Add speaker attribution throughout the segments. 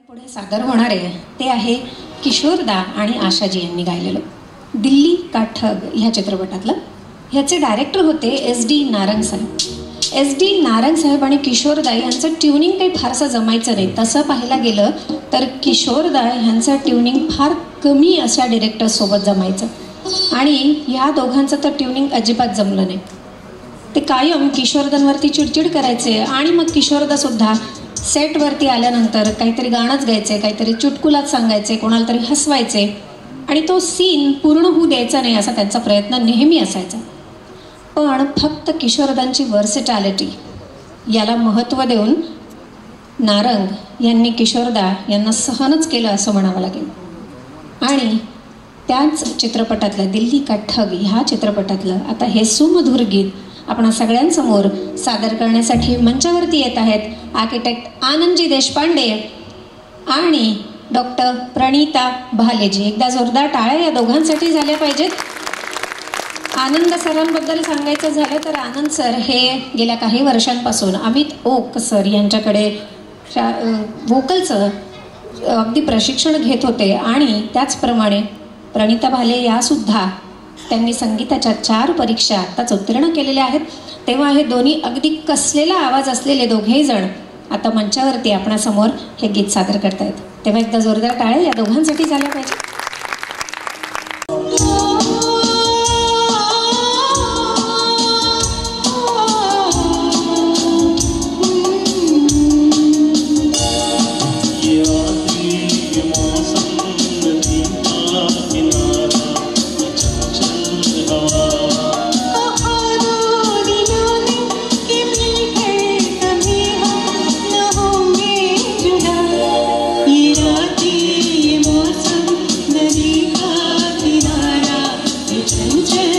Speaker 1: पुढे सादर होणार आहे ते आहे किशोरदा आणि आशाजी यांनी गायलेलं दिल्ली का ठग ह्या चित्रपटातलं. ह्याचे डायरेक्टर होते SD नारंग साहेब. SD नारंग साहेब आणि किशोरदा यांचं ट्युनिंग काही फारसं जमायचं नाही. तसं पाहायला गेलं तर किशोरदा ह्यांचं ट्युनिंग फार कमी अशा डिरेक्टर्ससोबत जमायचं आणि ह्या दोघांचं तर ट्युनिंग अजिबात जमलं नाही. ते कायम किशोरदांवरती चिडचिड करायचे आणि मग किशोरदासुद्धा सेटवरती आल्यानंतर काहीतरी गाणंच गायचे, काहीतरी चुटकुलात सांगायचे, कोणाला तरी हसवायचे आणि तो सीन पूर्ण होऊ द्यायचा नाही असा त्यांचा प्रयत्न नेहमी असायचा. पण फक्त किशोरदांची वर्सेटॅलिटी याला महत्त्व देऊन नारंग यांनी किशोरदा यांना सहनच केलं असं म्हणावं लागेल. आणि त्याच चित्रपटातलं दिल्ली का ठग ह्या चित्रपटातलं आता हे सुमधुर गीत आपण सगळ्यांसमोर सादर करण्यासाठी मंचावरती येत आहेत आर्किटेक्ट आनंदजी देशपांडे आणि डॉक्टर प्रणिता भालेजी. एकदा जोरदार टाळ्या या दोघांसाठी झाल्या पाहिजेत. आनंद सरांबद्दल सांगायचं झालं तर आनंद सर हे गेल्या काही वर्षांपासून अमित ओक सर यांच्याकडे व्होकलचं अगदी प्रशिक्षण घेत होते आणि त्याचप्रमाणे प्रणिता भाले यासुद्धा त्यांनी संगीताच्या 4 परीक्षा आत्ताच उत्तीर्ण केलेल्या आहेत. तेव्हा हे दोन्ही अगदी कसलेला आवाज असलेले दोघेही जण आता मंचावरती आपणासमोर हे गीत सादर करतायत. तेव्हा एकदा जोरदार टाळ्या या दोघांसाठी झाल्या पाहिजे.
Speaker 2: चंचल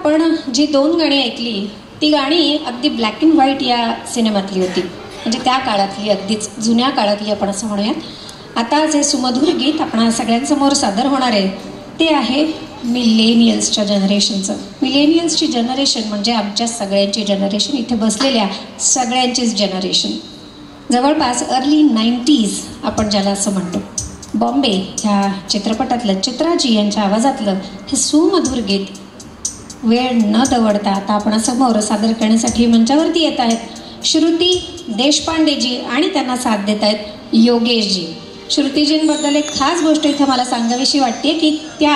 Speaker 1: आपण जी 2 गाणी ऐकली ती गाणी अगदी ब्लॅक अँड व्हाईट या सिनेमातली होती, म्हणजे त्या काळातली, अगदीच जुन्या काळातली आपण असं म्हणूयात. आता जे सुमधुर गीत आपण सगळ्यांसमोर सादर होणार आहे ते आहे मिलेनियल्सच्या जनरेशनचं. मिलेनियल्सची जनरेशन म्हणजे आमच्या सगळ्यांची जनरेशन, इथे बसलेल्या सगळ्यांचीच जनरेशन. जवळपास अर्ली 90s आपण ज्याला असं म्हणतो. बॉम्बे ह्या चित्रपटातलं चित्राजी यांच्या आवाजातलं हे सुमधुर गीत वेळ न दवडता आता आपण समोर सादर करण्यासाठी मंचावरती येत आहेत श्रुती देशपांडेजी आणि त्यांना साथ देत आहेत योगेशजी. श्रुतीजींबद्दल एक खास गोष्ट इथं मला सांगावीशी वाटते की त्या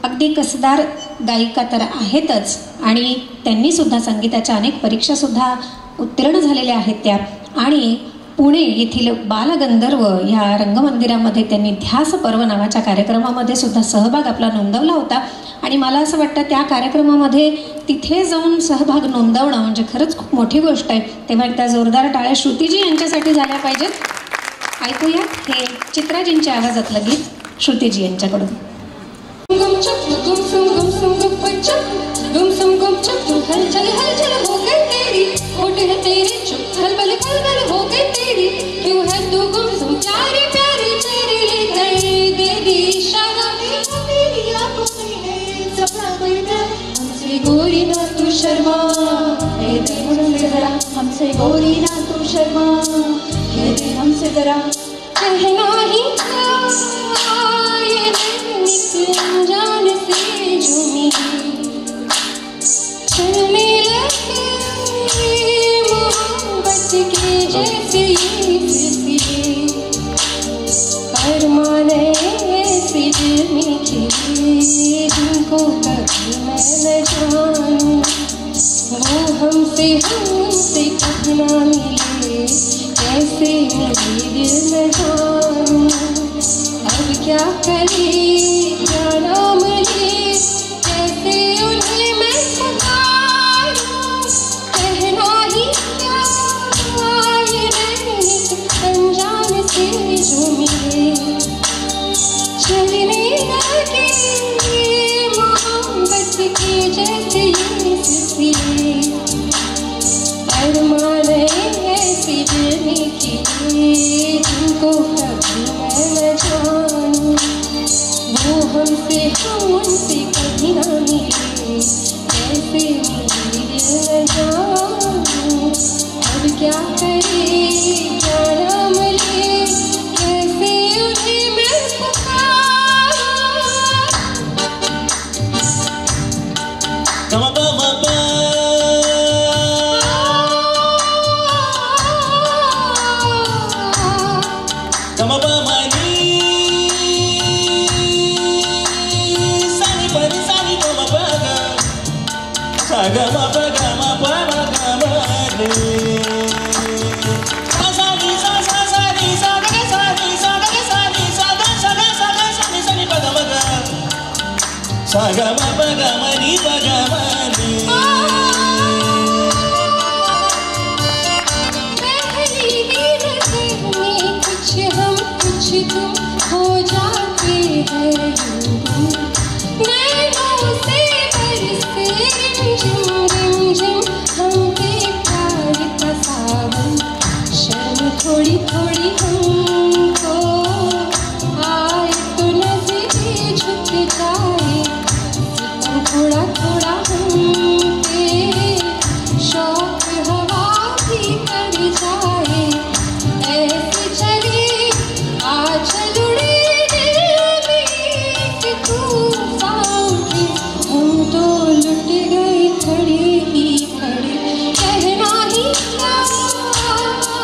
Speaker 1: अगदी कसदार गायिका तर आहेतच आणि त्यांनीसुद्धा संगीताच्या अनेक परीक्षासुद्धा उत्तीर्ण झालेल्या आहेत त्या. आणि पुणे येथील बालगंधर्व ह्या रंगमंदिरामध्ये त्यांनी ध्यास पर्व नावाच्या कार्यक्रमामध्ये सुद्धा सहभाग आपला नोंदवला होता. आणि मला असं वाटतं त्या कार्यक्रमामध्ये तिथे जाऊन सहभाग नोंदवणं म्हणजे खरंच खूप मोठी गोष्ट आहे. तेव्हा एकदा जोरदार टाळ्या श्रुतीजी यांच्यासाठी झाल्या पाहिजेत. ऐकूया हे चित्राजींच्या आवाजातलं गीत श्रुतीजी यांच्याकडून.
Speaker 2: हलचल हलचल हो गई तेरी, होठ है तेरे चुप खलबल खलबल हो गई तेरी, क्यों है तू गुमसुम प्यारी प्यारी तेरी ले गई दे दी इशारा मेरी आंखों में है सपना कोई प्यार. हमसे गोरी ना तू शर्मा ये दे हमसे जरा, हमसे गोरी ना तू शर्मा ये दे हमसे जरा. कहना ही था ये नित अनजान से जो मिली चलने लगे मोहब्बत के जैसे ये सिलसिले, अरमाने ऐसे दिल में खिले जिनको कभी मैं न जानूं. वो हमसे कभी ना मिले, कैसे मिले दिल न जानूं. अब क्या करे क्या नाम ले, कैसे उन्हें मैं जो मिले चलने लगे मोहब्बत के जैसे ये सिलसिले, अरमान ऐसे दिल में खिले जिनको कभी मैं न जानूं. वो हमसे कभी ना मिले, कैसे मिले दिल न जानूं. अब क्या करे क्या नाम ले, कैसे उन्हें मैं पुकारूं. पहली नजर में कुछ हम कुछ तुम हो जाते हैं. नैनों से बरसे रिमझिम रिमझिम हम पे प्यार का सावन. शर्म थोड़ी थोड़ी हमको आए तो नजरें झुक जाए, थोड़ा थोड़ा हम पे शौक हवा भी कर जाए. ऐसे चले आंचल उड़े दिल में कि तूफान के हम तो लुट गए खड़े ही खड़े. कहना ही था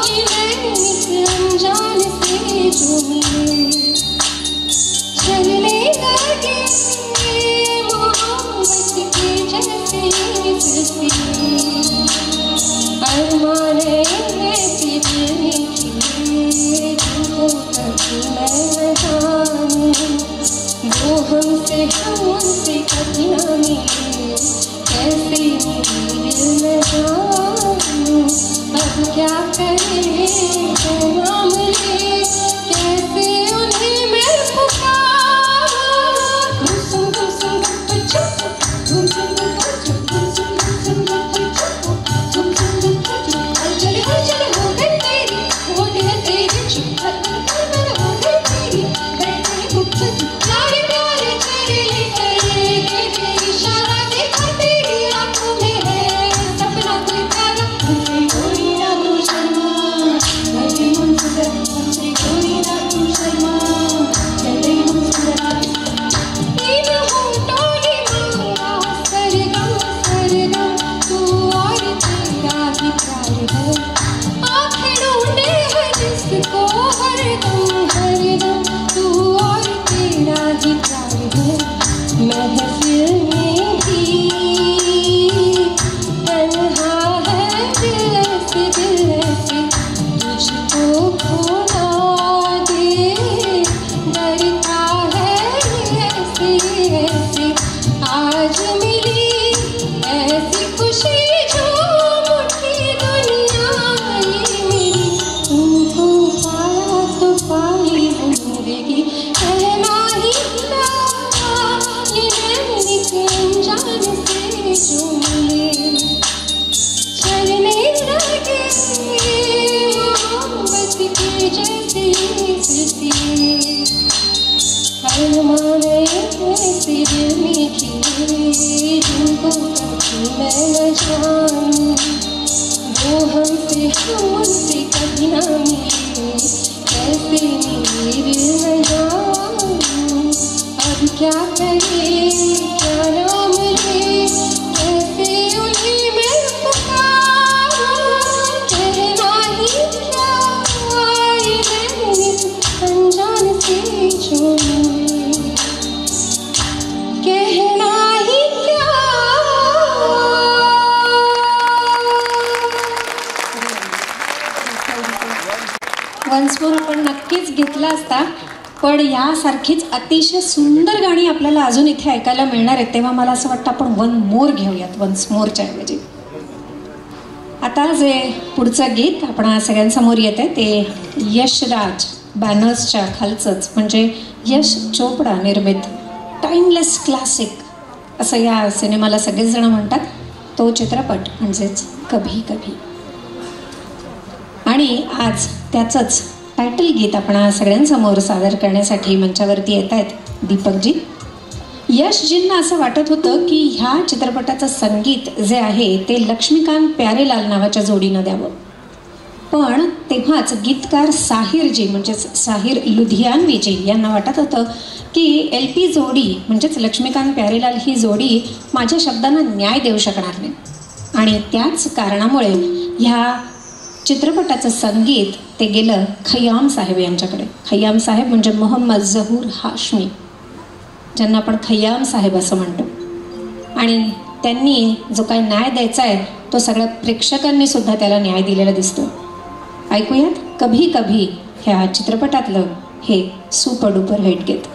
Speaker 2: ये नैनित अनजान से जो मिले चलने लगे अरमाने ऐसे दिल में खिले जिनको कभी मैं न जानूं. वो हमसे कभी ना मिले, कैसे मिले दिल न जानूं. अब क्या करे क्या नाम ले, कैसे उन्हें मैं पुकारूं. गुमसुम गुमसुम गुम फिरती अरमाने ऐसे दिल में खिले जिनको कभी मैं न जानूं, वो हमसे कभी ना मिले, कैसे मेरे न जानूं। अब क्या करे क्या नाम ले, कैसे उन्हें मैं पुकारूं, कहना ही क्या आई मैंने अनजान से चुनी, कहना ही क्या।
Speaker 1: वन्स मोर आपण नक्कीच घेतला असता, पण यासारखीच अतिशय सुंदर गाणी आपल्याला अजून इथे ऐकायला मिळणार आहेत, तेव्हा मला असं वाटतं आपण वन मोर घेऊयात वन्स मोरच्या ऐवजी. आता जे पुढचं गीत आपण सगळ्यांसमोर येत आहे ते यशराज बॅनर्सच्या खालचंच, म्हणजे यश चोपडा निर्मित टाइमलेस क्लासिक असं या सिनेमाला सगळेच जण म्हणतात, तो चित्रपट म्हणजेच कभी कभी. आणि आज त्याचंच टायटल गीत आपण सगळ्यांसमोर सादर करण्यासाठी मंचावरती येत आहेत दीपकजी. यशजींना असं वाटत होतं की ह्या चित्रपटाचं संगीत जे आहे ते लक्ष्मीकांत प्यारेलाल नावाच्या जोडीनं द्यावं, पण तेव्हाच गीतकार साहिरजी म्हणजेच साहिर लुधियानवीजी यांना वाटत होतं की LP जोडी म्हणजेच लक्ष्मीकांत प्यारेलाल ही जोडी माझ्या शब्दांना न्याय देऊ शकणार नाही, आणि त्याच कारणामुळे ह्या चित्रपटाचं संगीत ते गेलं खय्याम साहेब यांच्याकडे. खय्याम साहेब म्हणजे मोहम्मद जहूर हाशमी, ज्यांना आपण खय्याम साहेब असं म्हणतो, आणि त्यांनी जो काही न्याय द्यायचा आहे तो सगळ्या प्रेक्षकांनी सुद्धा त्याला न्याय दिलेला दिसतो. ऐकूयात कभी कभी ह्या चित्रपटातलं हे सुपर डुपर हिट गीत.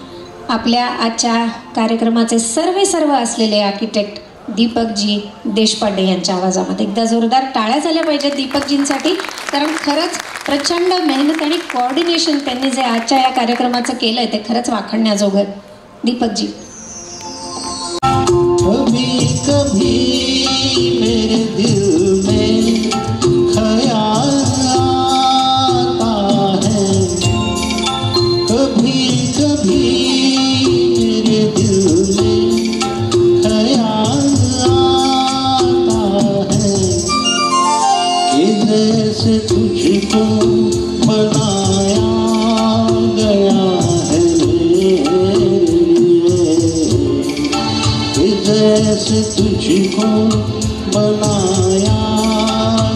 Speaker 1: आपल्या आजच्या कार्यक्रमाचे सर्व असलेले आर्किटेक्ट दीपकजी देशपांडे यांच्या आवाजामध्ये एकदा जोरदार टाळ्या झाल्या पाहिजेत दीपकजींसाठी, कारण खरंच प्रचंड मेहनत आणि कोऑर्डिनेशन त्यांनी जे आजच्या या कार्यक्रमाचं केलंय ते खरंच वाखाणण्याजोगं. दीपकजी.
Speaker 3: कभी कभी मेरे दिल में ख्याल आता है, कभी कभी मेरे दिल में ख्याल आता है कि जैसे तुझको बनाया गया है जैसे तुझको बनाया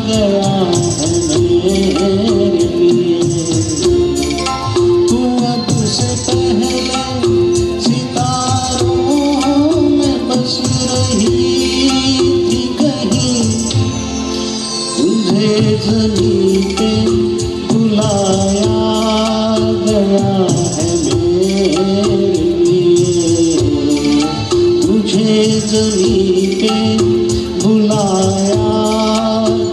Speaker 3: गया है मेरे लिए। तू अब से पहले सितारों में बस रही थी कहीं, तुझे ज़मीं पे बुलाया गया है मेरे लिए, तुझे ज़मीं पे बुलाया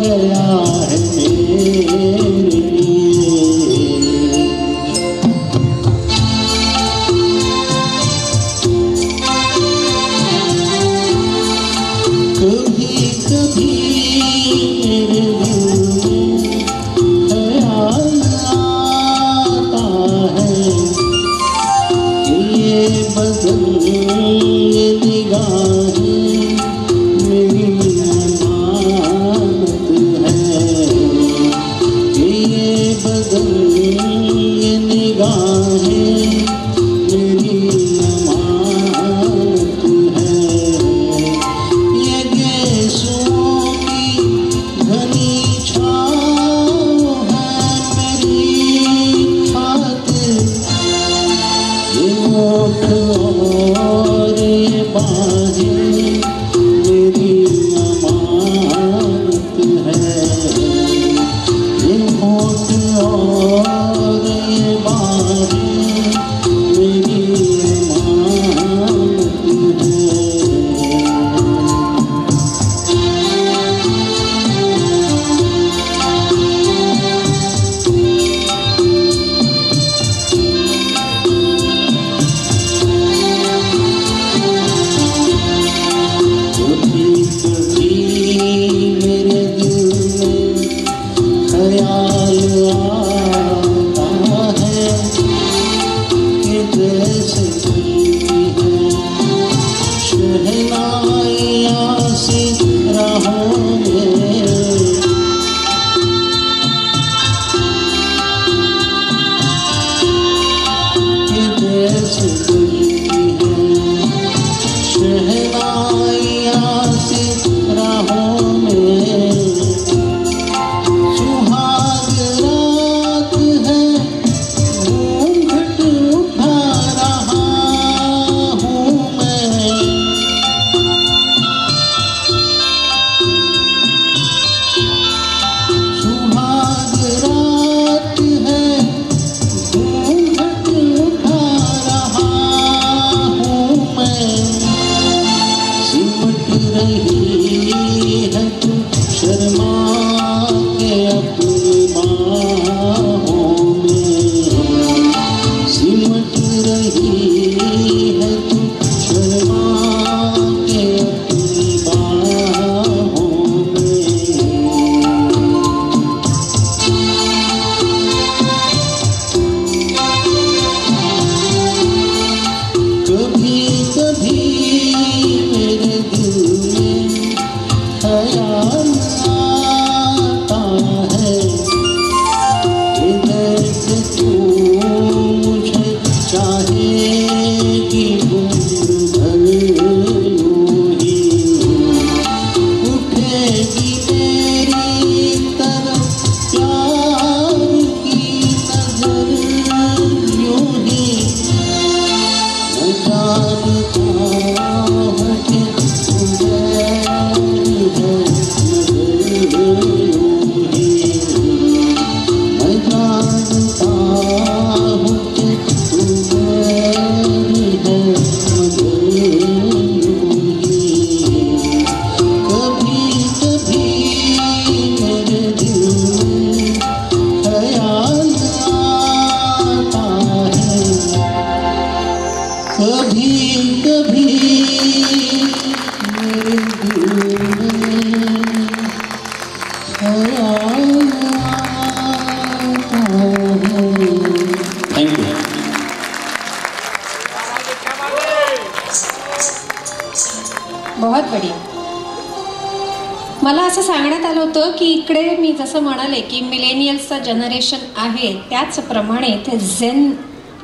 Speaker 3: गया है मेरे लिए। कभी कभी मेरे दिल में ख्याल आता है कि ये बदल निगाहें मेरी अमानत है, कि ये बदल निगाहें मेरी अमानत है। ये गैसों की घनी छाँव है मेरी खातिर, ये होठ और ये बाहें मेरी अमानत है, ये होठ और ये बाहें मेरी अमानत है।
Speaker 1: बढिया. मला असं सांगण्यात आलं होतं की इकडे मी जसं म्हणाले की मिलेनियल्सचं जनरेशन आहे त्याचप्रमाणे इथे झेन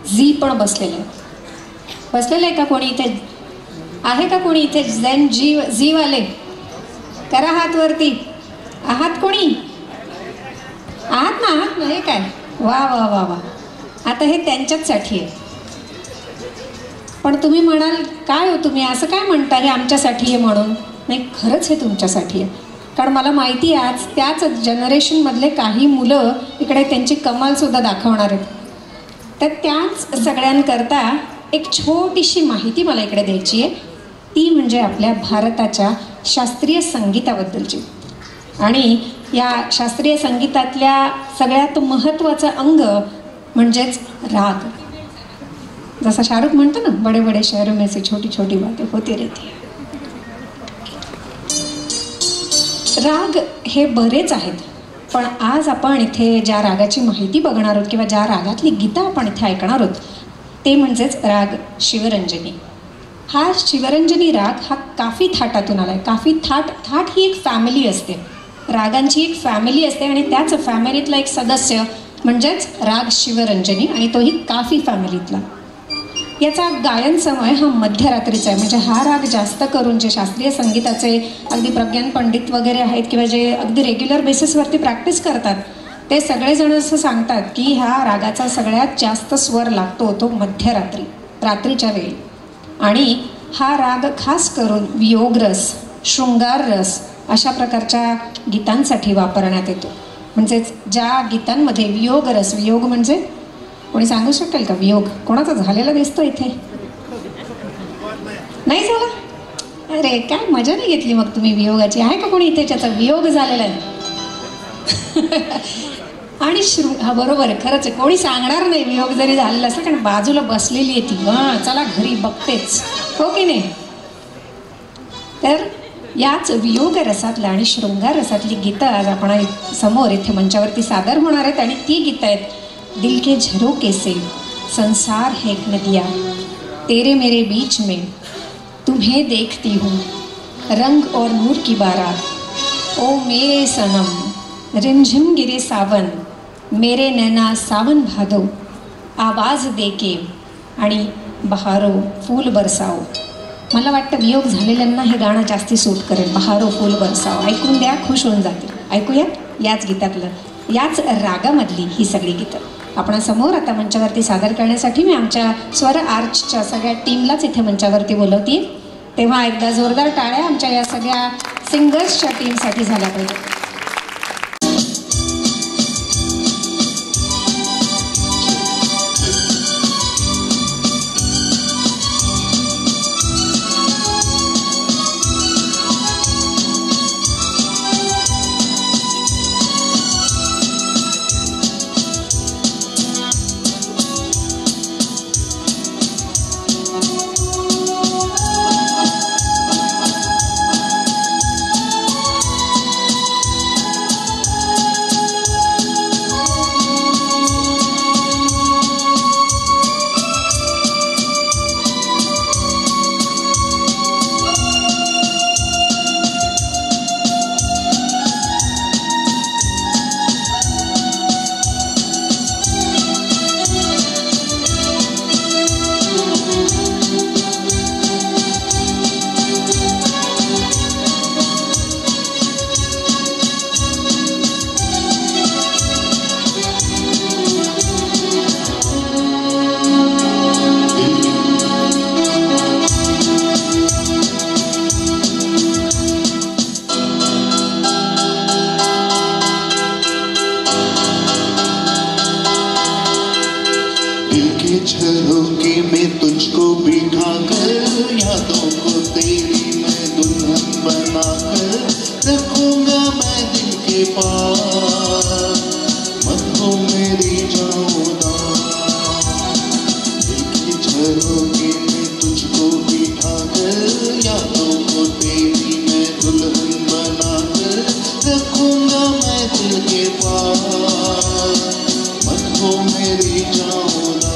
Speaker 1: झी पण बसलेलं आहे का कोणी इथे? आहे का कोणी इथे झेन झी वाले? करा हात वरती. आहात कोणी? आहात ना? हे काय, वा वा वा वा. आता हे त्यांच्याचसाठी आहे. पण तुम्ही म्हणाल काय हो तुम्ही असं काय म्हणता हे आमच्यासाठी आहे म्हणून? नाही, खरंच हे तुमच्यासाठी आहे. कारण मला माहिती आहे आज त्याच जनरेशनमधले काही मुलं इकडे त्यांची कमालसुद्धा दाखवणार आहेत. तर त्याच सगळ्यांकरता एक छोटीशी माहिती मला इकडे द्यायची आहे. ती म्हणजे आपल्या भारताच्या शास्त्रीय संगीताबद्दलची. आणि या शास्त्रीय संगीतातल्या सगळ्यात महत्त्वाचं अंग म्हणजेच राग. जसा शाहरुख म्हणतो ना, बडे बडे शहरों में से छोटी छोटी बातें होती रहती है. राग हे बरेच आहेत, पण आज आपण इथे ज्या रागाची माहिती बघणार आहोत किंवा ज्या रागातली गीतं आपण इथे ऐकणार आहोत ते म्हणजेच राग शिवरंजनी. हा शिवरंजनी राग हा काफी थाटातून आला आहे. काफी थाट ही एक फॅमिली असते, रागांची एक फॅमिली असते आणि त्याच फॅमिलीतला एक सदस्य म्हणजेच राग शिवरंजनी आणि तोही काफी फॅमिलीतला. याचा गायन समय हा मध्यरात्रीचा आहे. म्हणजे हा राग जास्त करून जे शास्त्रीय संगीताचे अगदी प्रज्ञान पंडित वगैरे आहेत किंवा जे अगदी रेग्युलर बेसिसवरती प्रॅक्टिस करतात ते सगळेजण असं सांगतात की ह्या रागाचा सगळ्यात जास्त स्वर लागतो तो मध्यरात्री, रात्रीच्या वेळी. आणि हा राग खास करून वियोगरस, शृंगाररस अशा प्रकारच्या गीतांसाठी वापरण्यात येतो. म्हणजेच ज्या गीतांमध्ये वियोगरस, वियोग म्हणजे कोणी सांगू शकेल का? वियोग कोणाचा झालेला दिसतो इथे? नाही झाला? अरे काय मजा नाही घेतली मग तुम्ही वियोगाची? आहे का कोणी इथे ज्याचा वियोग झालेला आहे? आणि हा बरोबर आहे, खरंच आहे. कोणी सांगणार नाही वियोग जरी झालेला असला, कारण बाजूला बसलेली आहे ती. हां, चला घरी बघतेच, हो की नाही? तर याच वियोग रसातल्या आणि शृंगार रसातली गीतं आज आपण समोर इथे मंचावरती सादर होणार आहेत. आणि ती गीतं आहेत दिल के झरोके से, संसार है एक नदिया, तेरे मेरे बीच में तुम्हें देखती हूँ, रंग और नूर की बारात, ओ मेरे सनम, रिमझिम गिरे सावन, मेरे नैना सावन भादो, आवाज देके आणि बहारो फूल बरसाओ. मला वाटतं वियोग झालेल्यांना हे गाणं जास्ती सूट करेल. बहारो फूल बरसाओ ऐकून द्या, खुश होऊन जातील. ऐकूया याच गीतातलं, याच रागामधली ही सगळी गीतं आपणासमोर आता मंचावरती सादर करण्यासाठी मी आमच्या स्वर आर्चच्या सगळ्या टीमलाच इथे मंचावरती बोलवते. तेव्हा एकदा जोरदार टाळ्या आमच्या या सगळ्या सिंगर्सच्या टीमसाठी झाल्या पाहिजे.
Speaker 3: झरोके में तुझको बिठा कर, यादों को तेरी मैं दुल्हन बना कर रखूंगा मैं दिल के पास, मत हो मेरी जाऊदा. दिल के झरोके में तुझको बिठा कर, यादों को तेरी मैं दुल्हन बना कर रखूंगा मैं दिल के पास, मत हो मेरी जाऊदा.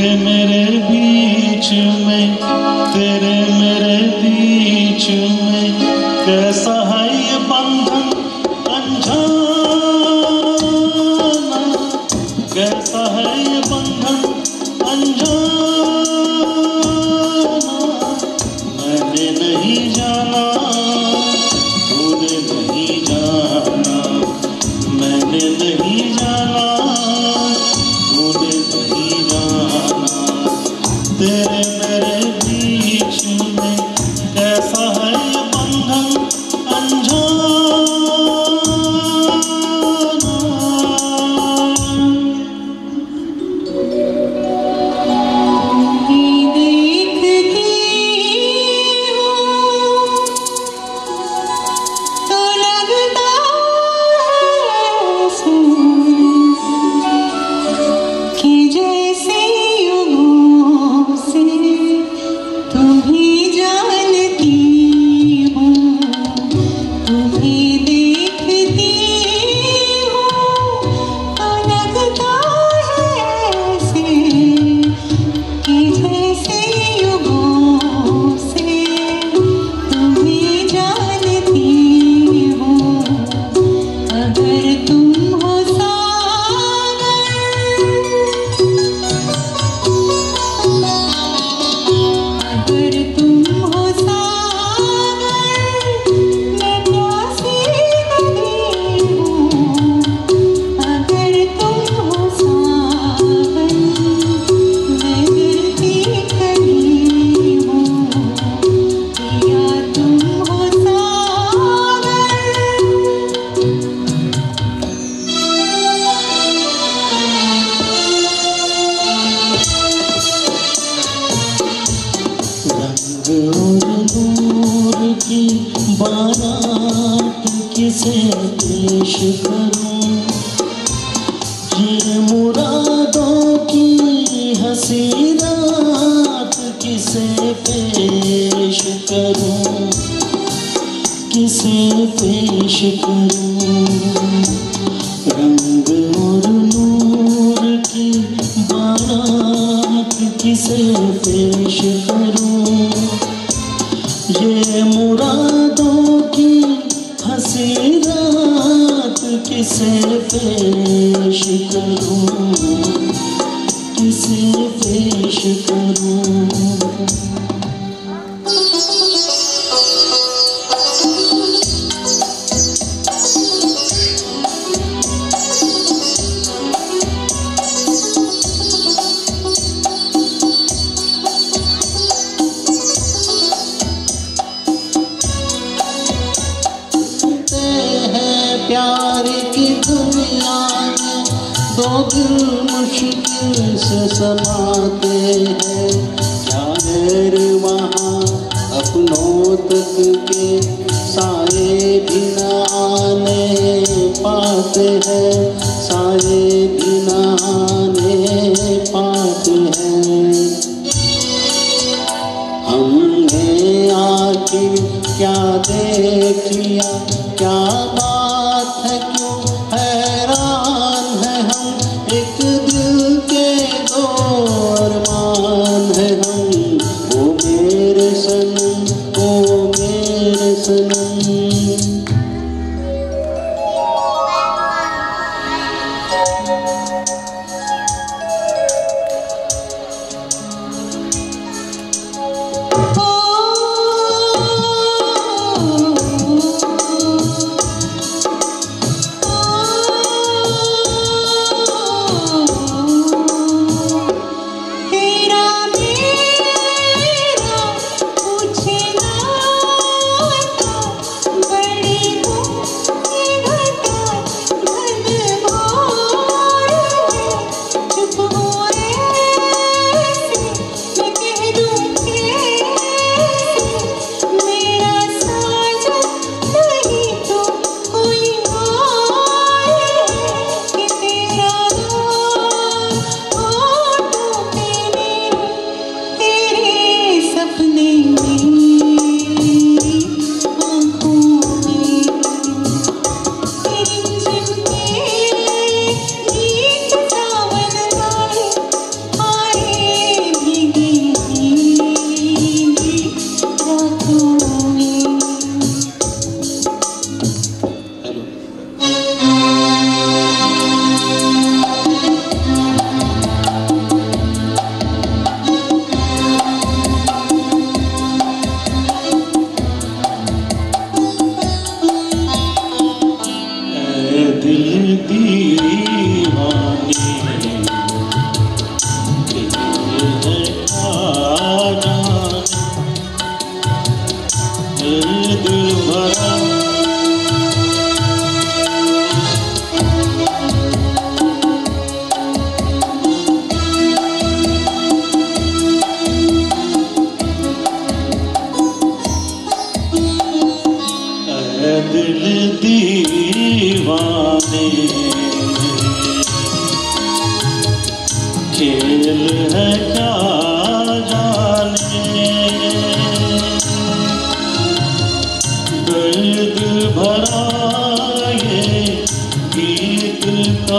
Speaker 3: तेरे मेरे बीच में, तेरे मेरे बीच में कैसा है ये बंधन अनजाना, कैसा है ये बंधन अनजाना। मैंने नहीं जाना, तूने नहीं जाना, मैंने नहीं जाना, तूने नहीं जाना। तेरे मेरे बीच में कैसा है ये बंधन अनजाना। नूर की बारात किसे पेश करूं, ये मुरादों की हंसी रात किसे पेश करूं, किसे पेश करूं। रंग और नूर की बारात किसे पेश करूं, ये मुरादों की हंसी रात किसे पेश करूं, किसे पेश करूं। प्यार की दुनिया में दो दिल मुश्किल से समाते हैं, क्या गैर वहाँ अपनों तक के साए भी न आने पाते हैं, साए भी न आने पाते हैं। हमने आखिर क्या देख लिया, क्या बात है, क्यों हैरान है हम, एक दिल के दो अरमान है हम। ओ मेरे सनम, ओ मेरे सनम।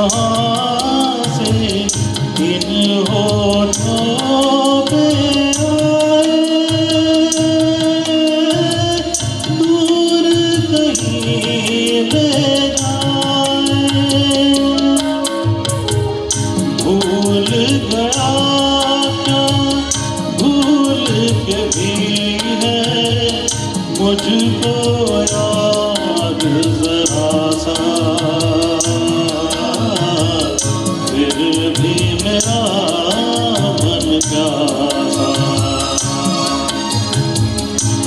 Speaker 3: कहाँ से इन होठों पे आए, दूर कहीं ले जाए। भूल गया क्या भूल के भी है मुझको याद जरा सा, फिर भी मेरा मन प्यासा।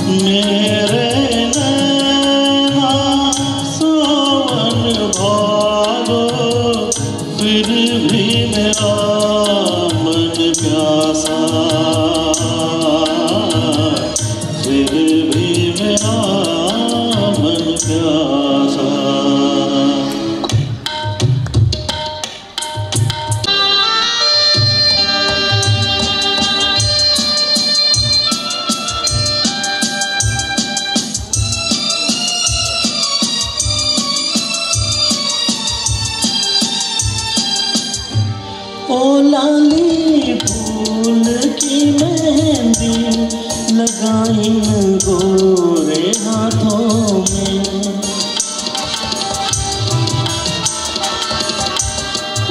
Speaker 3: मेरे नैना सावन भागो, फिर भी मेरा मन प्यासा, फिर भी मेरा मन प्यासा। ओ लाली फूल की मेहंदी लगाई गोरे हाथों में,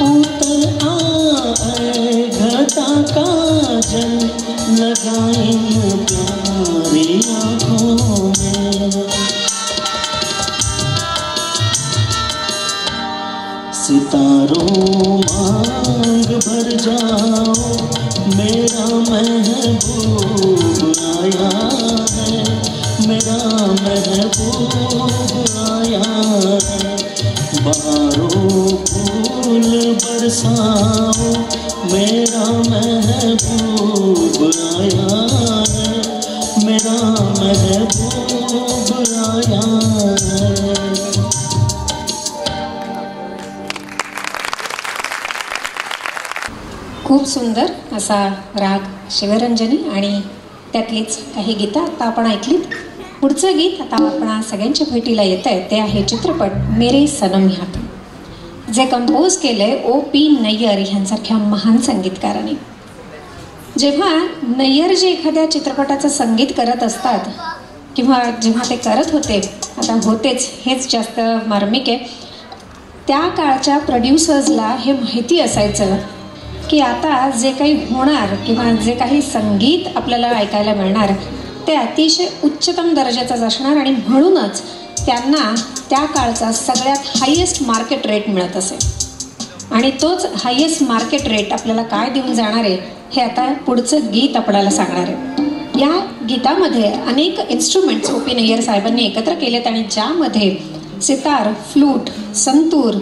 Speaker 3: उतर आए घटा काजल लगाई प्यारी आँखों में। सितारों मांग भर जाओ, मेरा महबूब आया है, मेरा महबूब आया है। बहारों फूल बरसाओ, मेरा महबूब आया है, मेरा महबूब आया है।
Speaker 1: खूप सुंदर असा राग शिवरंजनी आणि त्यातलीच काही गीतं आता आपण ऐकलीत. पुढचं गीत आता आपणा सगळ्यांच्या भेटीला येत आहे ते आहे चित्रपट मेरे सनम ह्यातून, जे कंपोज केलंय O.P. नय्यर ह्यांसारख्या महान संगीतकाराने. जेव्हा नय्यर जे एखाद्या चित्रपटाचं संगीत करत असतात किंवा जेव्हा ते करत होते, आता होतेच हेच जास्त मार्मिक आहे, त्या काळच्या प्रोड्युसर्सला हे माहिती असायचं की आता जे काही होणार किंवा जे काही संगीत आपल्याला ऐकायला मिळणार ते अतिशय उच्चतम दर्जाचंच असणार आणि म्हणूनच त्यांना त्या काळचा सगळ्यात हायेस्ट मार्केट रेट मिळत असे. आणि तोच हायेस्ट मार्केट रेट आपल्याला काय देऊन जाणार आहे हे आता पुढचं गीत आपल्याला सांगणार आहे. या गीतामध्ये अनेक इन्स्ट्रुमेंट्स O.P. नय्यर साहेबांनी एकत्र केलेत आणि ज्यामध्ये सितार, फ्लूट, संतूर,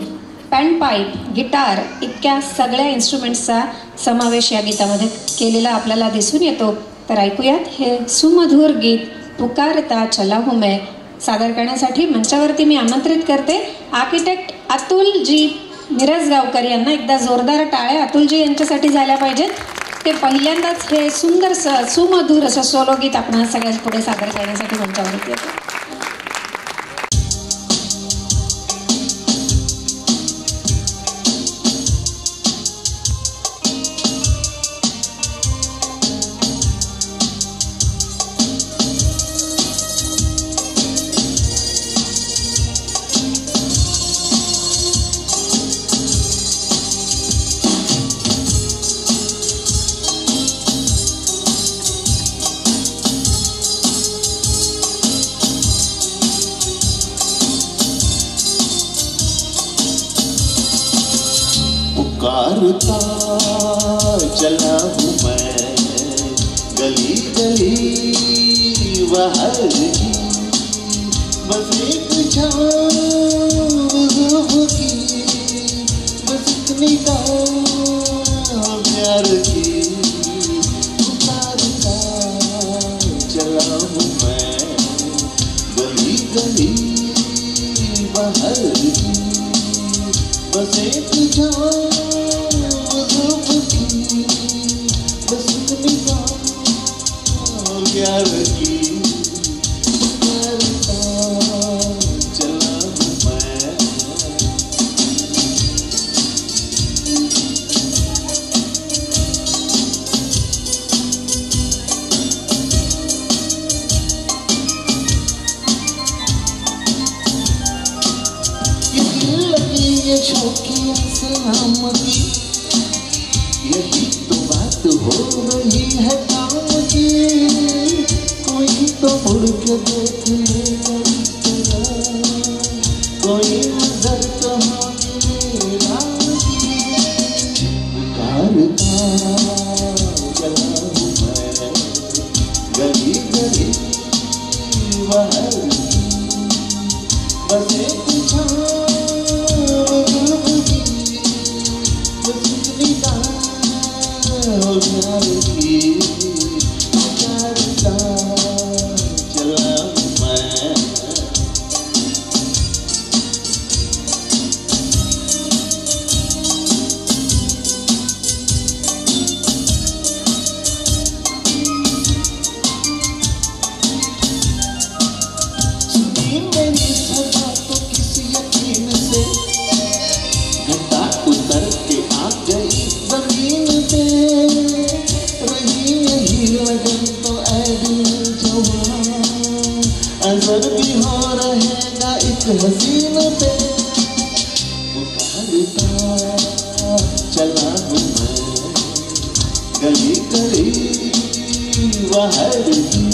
Speaker 1: पॅनपाईप, गिटार इतक्या सगळ्या इन्स्ट्रुमेंट्सचा समावेश या गीतामध्ये केलेला आपल्याला दिसून येतो. तर ऐकूयात हे सुमधुर गीत पुकारता चला हूँ मैं. सादर करण्यासाठी मंचावरती मी आमंत्रित करते आर्किटेक्ट अतुलजी मिरजगावकर यांना. एकदा जोरदार टाळ्या अतुलजी यांच्यासाठी झाल्या पाहिजेत. ते पहिल्यांदाच हे सुंदर सुमधुर असं सोलो गीत आपण सगळ्या पुढे सादर करण्यासाठी मंचावरती येतो.
Speaker 3: पुकारता चला हूँ मैं गली गली बाहर की, बस एक छाँव की, बस एक निगाह प्यार की। पुकारता चला हूँ मैं गली गली बाहर की, बस एक छाँव प्यार की। चला हूँ मैं ये शौकिया सलामती, यही तो बात हो रही है काम की। कोई तो मुड़ के देख लेगा इस तरह, कोई नजर कहाँ मिले राम की। पुकारता चला हूँ मैं गली गली बाहर, बस एक नजर भी हो रहेगा एक हसीन पे। पुकारता चला हूँ मैं गली गली बाहर।